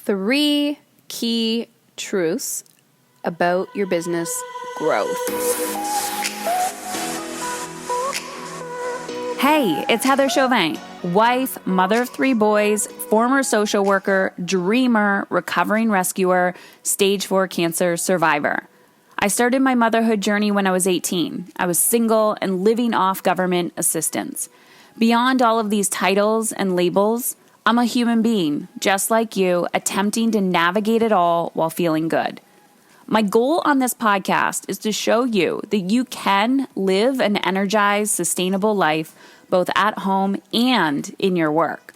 3 key truths about your business growth. Hey, it's Heather Chauvin, wife, mother of 3 boys, former social worker, dreamer, recovering rescuer, stage 4 cancer survivor. I started my motherhood journey when I was 18. I was single and living off government assistance. Beyond all of these titles and labels, I'm a human being, just like you, attempting to navigate it all while feeling good. My goal on this podcast is to show you that you can live an energized, sustainable life both at home and in your work.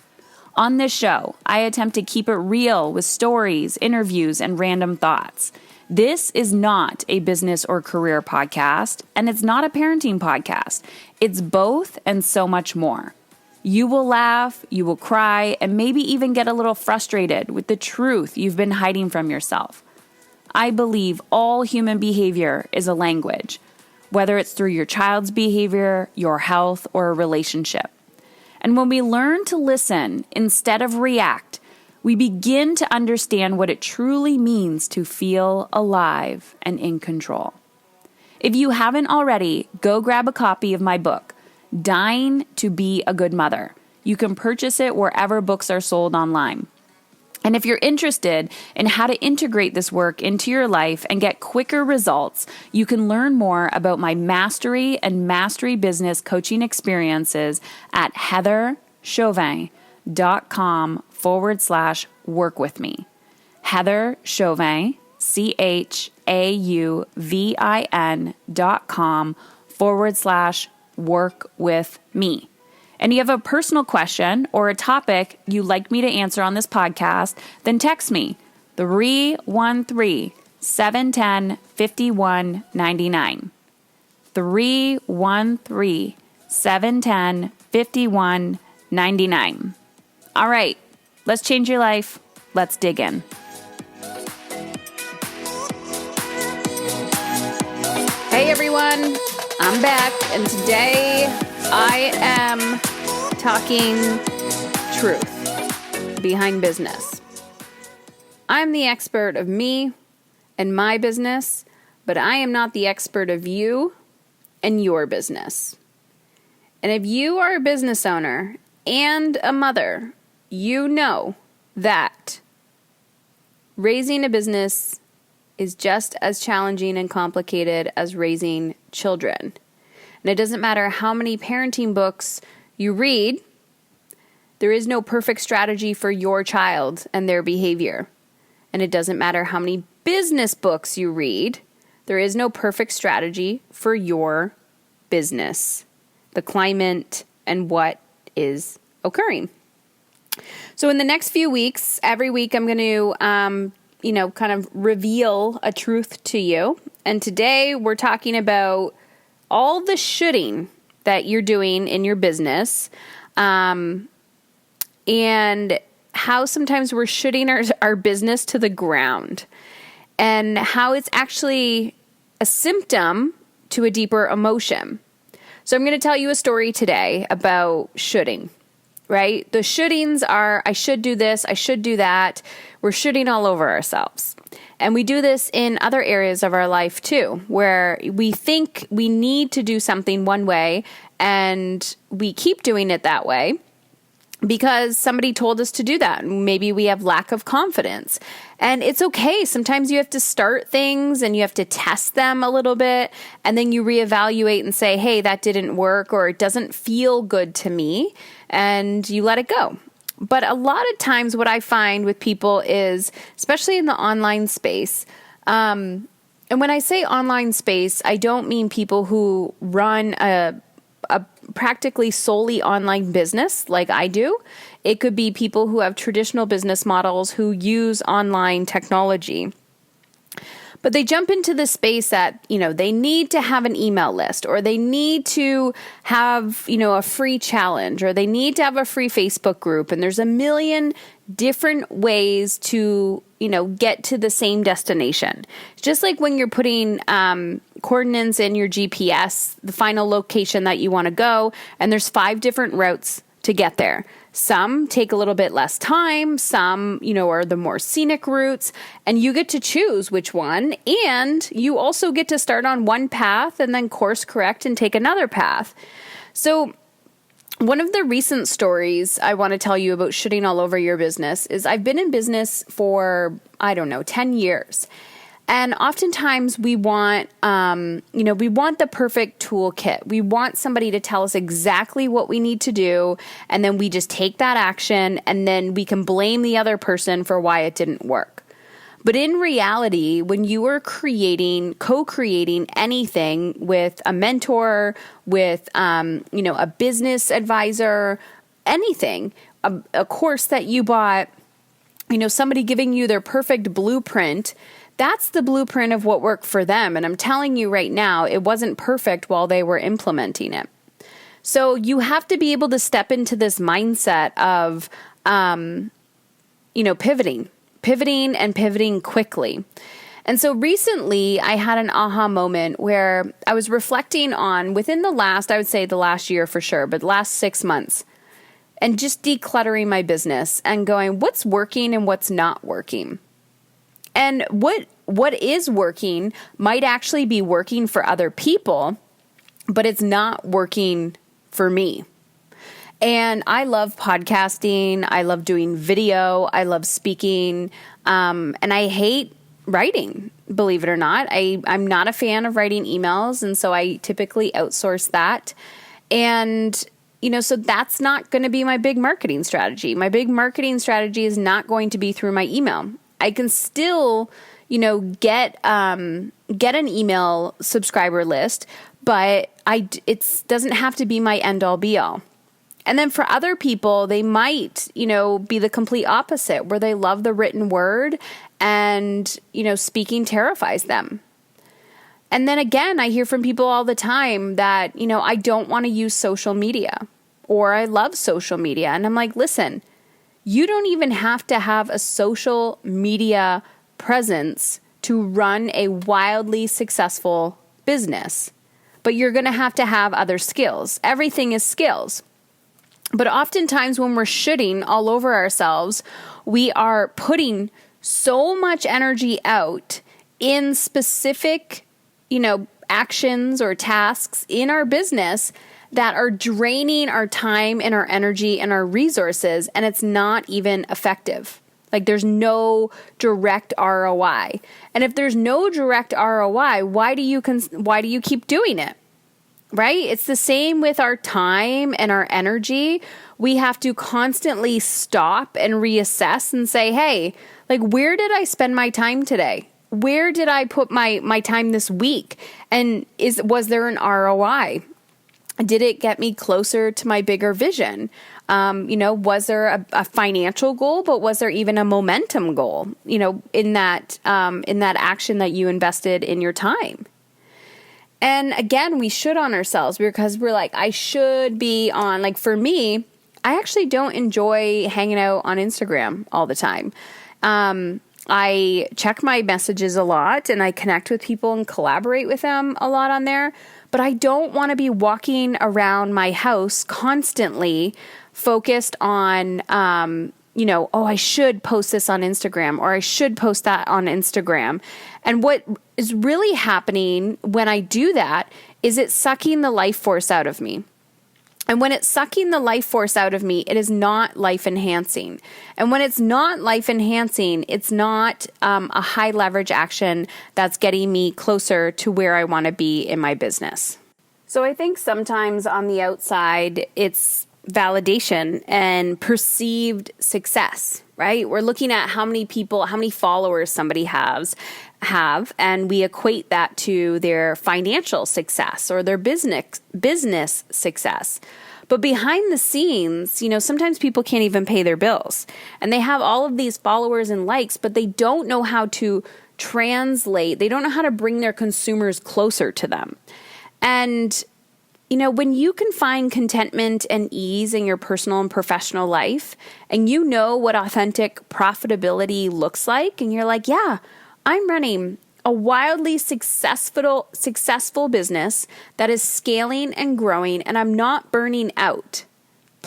On this show, I attempt to keep it real with stories, interviews, and random thoughts. This is not a business or career podcast, and it's not a parenting podcast. It's both and so much more. You will laugh, you will cry, and maybe even get a little frustrated with the truth you've been hiding from yourself. I believe all human behavior is a language, whether it's through your child's behavior, your health, or a relationship. And when we learn to listen instead of react, we begin to understand what it truly means to feel alive and in control. If you haven't already, go grab a copy of my book, Dying to Be a Good Mother. You can purchase it wherever books are sold online. And if you're interested in how to integrate this work into your life and get quicker results, you can learn more about my mastery and mastery business coaching experiences at heatherchauvin.com/work with me. Heather Chauvin, CHAUVIN.com/work with me. And you have a personal question or a topic you'd like me to answer on this podcast, then text me 313-710-5199. 313-710-5199. All right, let's change your life. Let's dig in. Hey everyone, I'm back, and today I am talking truth behind business. I'm the expert of me and my business, but I am not the expert of you and your business. And if you are a business owner and a mother, you know that raising a business is just as challenging and complicated as raising children. And it doesn't matter how many parenting books you read, there is no perfect strategy for your child and their behavior. And it doesn't matter how many business books you read, there is no perfect strategy for your business, the climate, and what is occurring. So in the next few weeks, every week I'm going to kind of reveal a truth to you. And today we're talking about all the shoulding that you're doing in your business, and how sometimes we're shoulding our business to the ground, and how it's actually a symptom to a deeper emotion. So I'm going to tell you a story today about shoulding. Right? The shouldings are, I should do this, I should do that. We're shoulding all over ourselves. And we do this in other areas of our life too, where we think we need to do something one way and we keep doing it that way because somebody told us to do that. Maybe we have lack of confidence. And it's okay. Sometimes you have to start things and you have to test them a little bit, and then you reevaluate and say, hey, that didn't work, or it doesn't feel good to me, and you let it go. But a lot of times what I find with people is, especially in the online space, and when I say online space, I don't mean people who run a practically solely online business like I do. It could be people who have traditional business models who use online technology. But they jump into the space that, they need to have an email list, or they need to have, a free challenge, or they need to have a free Facebook group. And there's a million different ways to, get to the same destination. Just like when you're putting coordinates in your GPS, the final location that you want to go, and there's 5 different routes to get there. Some take a little bit less time. Some, are the more scenic routes, and you get to choose which one. And you also get to start on one path and then course correct and take another path. So one of the recent stories I want to tell you about shitting all over your business is I've been in business for, 10 years. And oftentimes we want, we want the perfect toolkit. We want somebody to tell us exactly what we need to do. And then we just take that action, and then we can blame the other person for why it didn't work. But in reality, when you are co-creating anything with a mentor, with, a business advisor, anything, a course that you bought, somebody giving you their perfect blueprint, that's the blueprint of what worked for them. And I'm telling you right now, it wasn't perfect while they were implementing it. So you have to be able to step into this mindset of, pivoting quickly. And so recently I had an aha moment where I was reflecting on within the last year for sure, but the last 6 months, and just decluttering my business and going, what's working and what's not working? And what is working might actually be working for other people, but it's not working for me. And I love podcasting. I love doing video. I love speaking. And I hate writing, believe it or not. I'm not a fan of writing emails. And so I typically outsource that. And, so that's not going to be my big marketing strategy. My big marketing strategy is not going to be through my email. I can still, get an email subscriber list, but it doesn't have to be my end all be all. And then for other people, they might, be the complete opposite, where they love the written word and, speaking terrifies them. And then again, I hear from people all the time that, I don't want to use social media, or I love social media. And I'm like, listen, you don't even have to have a social media presence to run a wildly successful business, but you're going to have other skills. Everything is skills. But oftentimes when we're shitting all over ourselves, we are putting so much energy out in specific, actions or tasks in our business that are draining our time and our energy and our resources, and it's not even effective. Like there's no direct ROI. And if there's no direct ROI, why do you keep doing it? Right? It's the same with our time and our energy. We have to constantly stop and reassess and say, hey, like, where did I spend my time today? Where did I put my time this week? And was there an ROI? Did it get me closer to my bigger vision? Was there a financial goal, but was there even a momentum goal, in that action that you invested in your time? And again, we should on ourselves because we're like, I should be on, like for me, I actually don't enjoy hanging out on Instagram all the time. I check my messages a lot and I connect with people and collaborate with them a lot on there, but I don't want to be walking around my house constantly focused on, I should post this on Instagram or I should post that on Instagram. And what is really happening when I do that is it's sucking the life force out of me. And when it's sucking the life force out of me, it is not life enhancing. And when it's not life enhancing, it's not a high leverage action that's getting me closer to where I want to be in my business. So I think sometimes on the outside, it's validation and perceived success, right? We're looking at how many followers somebody have, and we equate that to their financial success or their business success. But behind the scenes, sometimes people can't even pay their bills, and they have all of these followers and likes, but they don't know how to translate. They don't know how to bring their consumers closer to them. And when you can find contentment and ease in your personal and professional life, and you know what authentic profitability looks like, and you're like, yeah, I'm running a wildly successful business that is scaling and growing, and I'm not burning out.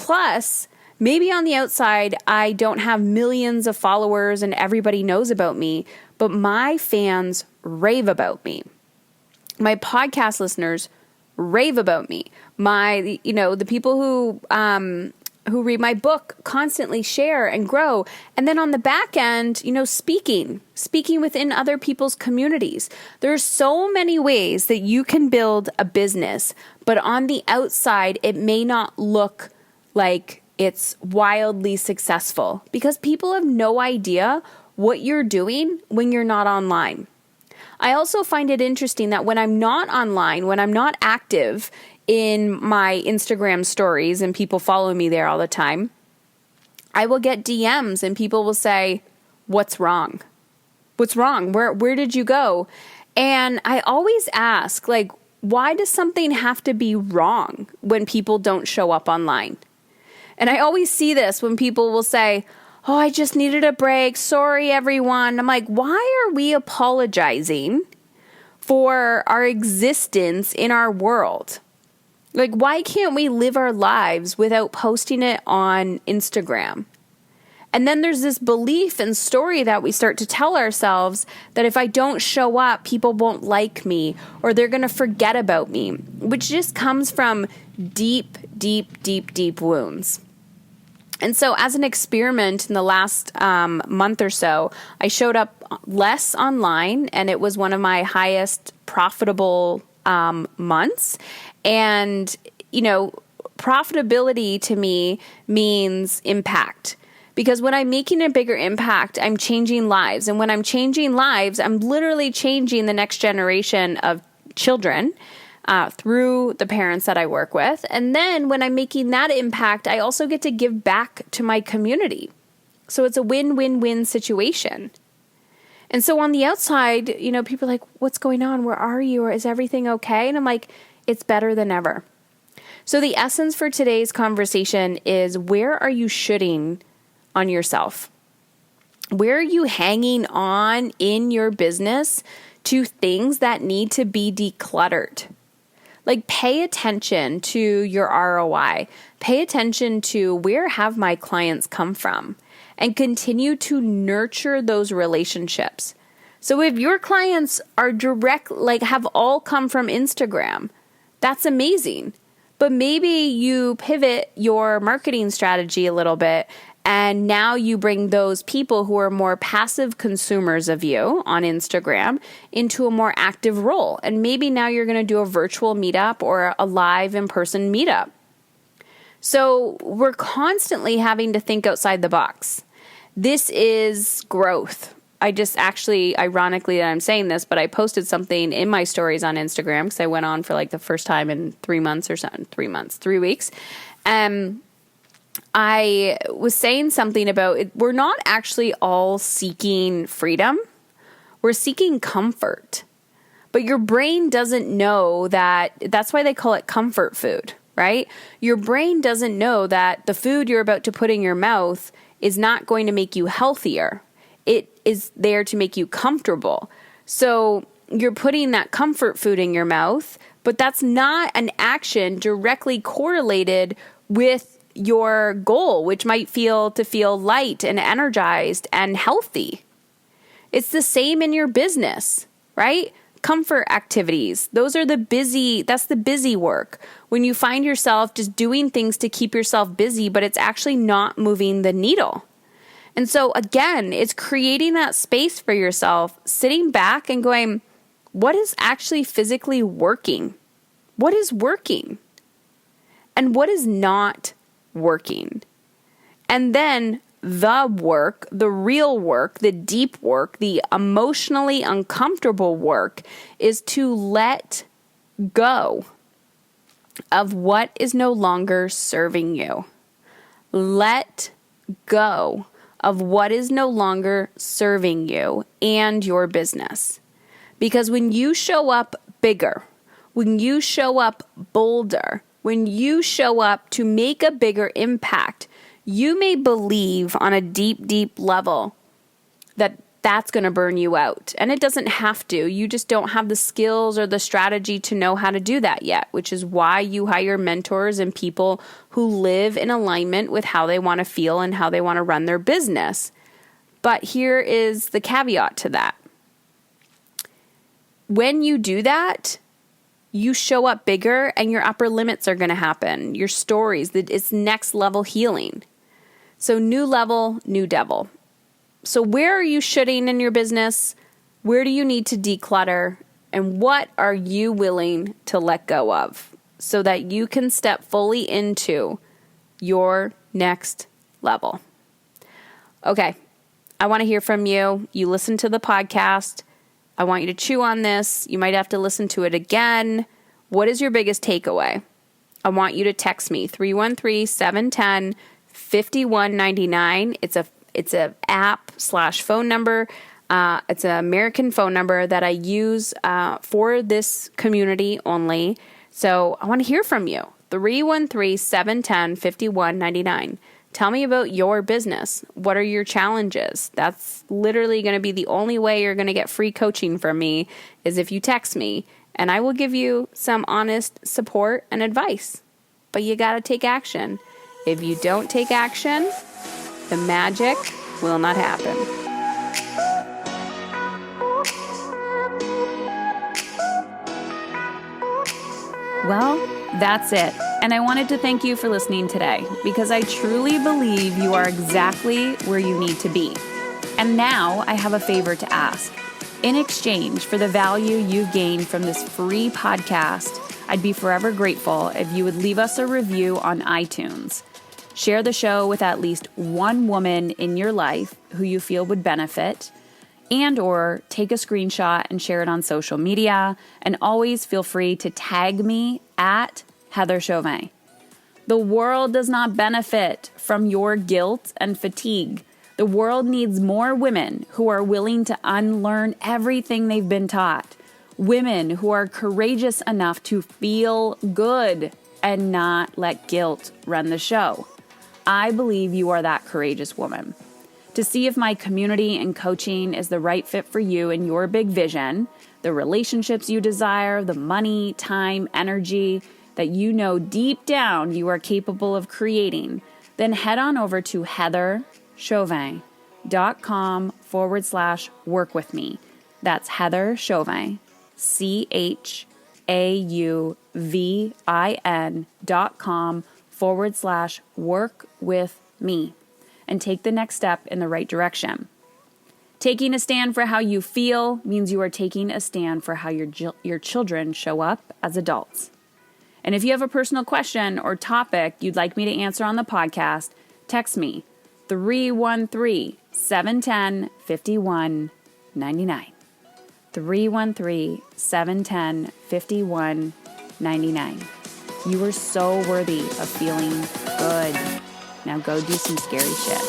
Plus, maybe on the outside, I don't have millions of followers and everybody knows about me, but my fans rave about me. My podcast listeners rave about me. The people who read my book constantly share and grow. And then on the back end, speaking within other people's communities. There's so many ways that you can build a business, but on the outside, it may not look like it's wildly successful because people have no idea what you're doing when you're not online. I also find it interesting that when I'm not online, when I'm not active in my Instagram stories and people follow me there all the time, I will get DMs and people will say, "What's wrong? What's wrong? Where did you go?" And I always ask, why does something have to be wrong when people don't show up online? And I always see this when people will say, "Oh, I just needed a break. Sorry, everyone." I'm like, why are we apologizing for our existence in our world? Why can't we live our lives without posting it on Instagram? And then there's this belief and story that we start to tell ourselves that if I don't show up, people won't like me or they're going to forget about me, which just comes from deep, deep, deep, deep wounds. And so as an experiment in the last month or so, I showed up less online and it was one of my highest profitable months. And, profitability to me means impact. Because when I'm making a bigger impact, I'm changing lives. And when I'm changing lives, I'm literally changing the next generation of children through the parents that I work with. And then when I'm making that impact, I also get to give back to my community. So it's a win-win-win situation. And so on the outside, people are like, "What's going on? Where are you? Or is everything okay?" And I'm like, it's better than ever. So the essence for today's conversation is, where are you shooting on yourself? Where are you hanging on in your business to things that need to be decluttered? Pay attention to your ROI. Pay attention to where have my clients come from and continue to nurture those relationships. So if your clients are have all come from Instagram, that's amazing. But maybe you pivot your marketing strategy a little bit and now you bring those people who are more passive consumers of you on Instagram into a more active role. And maybe now you're going to do a virtual meetup or a live in-person meetup. So we're constantly having to think outside the box. This is growth. I just actually, ironically that I'm saying this, but I posted something in my stories on Instagram because I went on for the first time in 3 months or something, 3 weeks. I was saying something about it. We're not actually all seeking freedom. We're seeking comfort. But your brain doesn't know that. That's why they call it comfort food, right? Your brain doesn't know that the food you're about to put in your mouth is not going to make you healthier. It is there to make you comfortable. So you're putting that comfort food in your mouth, but that's not an action directly correlated with your goal, which might feel light and energized and healthy. It's the same in your business, right? Comfort activities. That's the busy work. When you find yourself just doing things to keep yourself busy, but it's actually not moving the needle. And so again, it's creating that space for yourself, sitting back and going, what is actually physically working? What is working? And what is not working? And then the work, the real work, the deep work, the emotionally uncomfortable work is to let go of what is no longer serving you. Let go of what is no longer serving you and your business. Because when you show up bigger, when you show up bolder, when you show up to make a bigger impact, you may believe on a deep, deep level that that's going to burn you out. And it doesn't have to. You just don't have the skills or the strategy to know how to do that yet, which is why you hire mentors and people who live in alignment with how they want to feel and how they want to run their business. But here is the caveat to that. When you do that, you show up bigger and your upper limits are going to happen. Your stories, it's next level healing. So new level, new devil. So where are you shooting in your business? Where do you need to declutter? And what are you willing to let go of so that you can step fully into your next level? Okay, I want to hear from you. You listen to the podcast. I want you to chew on this. You might have to listen to it again. What is your biggest takeaway? I want you to text me 313-710-5199. It's a app/phone number. It's an American phone number that I use for this community only. So I want to hear from you. 313-710-5199. Tell me about your business. What are your challenges? That's literally going to be the only way you're going to get free coaching from me is if you text me, and I will give you some honest support and advice. But you got to take action. If you don't take action, the magic will not happen. Well, that's it. And I wanted to thank you for listening today because I truly believe you are exactly where you need to be. And now I have a favor to ask. In exchange for the value you've gained from this free podcast, I'd be forever grateful if you would leave us a review on iTunes. Share the show with at least one woman in your life who you feel would benefit, and or take a screenshot and share it on social media. And always feel free to tag me at Heather Chauvin. The world does not benefit from your guilt and fatigue. The world needs more women who are willing to unlearn everything they've been taught. Women who are courageous enough to feel good and not let guilt run the show. I believe you are that courageous woman. To see if my community and coaching is the right fit for you and your big vision, the relationships you desire, the money, time, energy that you know deep down you are capable of creating, then head on over to heatherchauvin.com/work with me. That's Heather Chauvin, CHAUVIN.com/work with me, and take the next step in the right direction. Taking a stand for how you feel means you are taking a stand for how your children show up as adults. And if you have a personal question or topic you'd like me to answer on the podcast, text me 313-710-5199. 313-710-5199. You are so worthy of feeling good. Now go do some scary shit.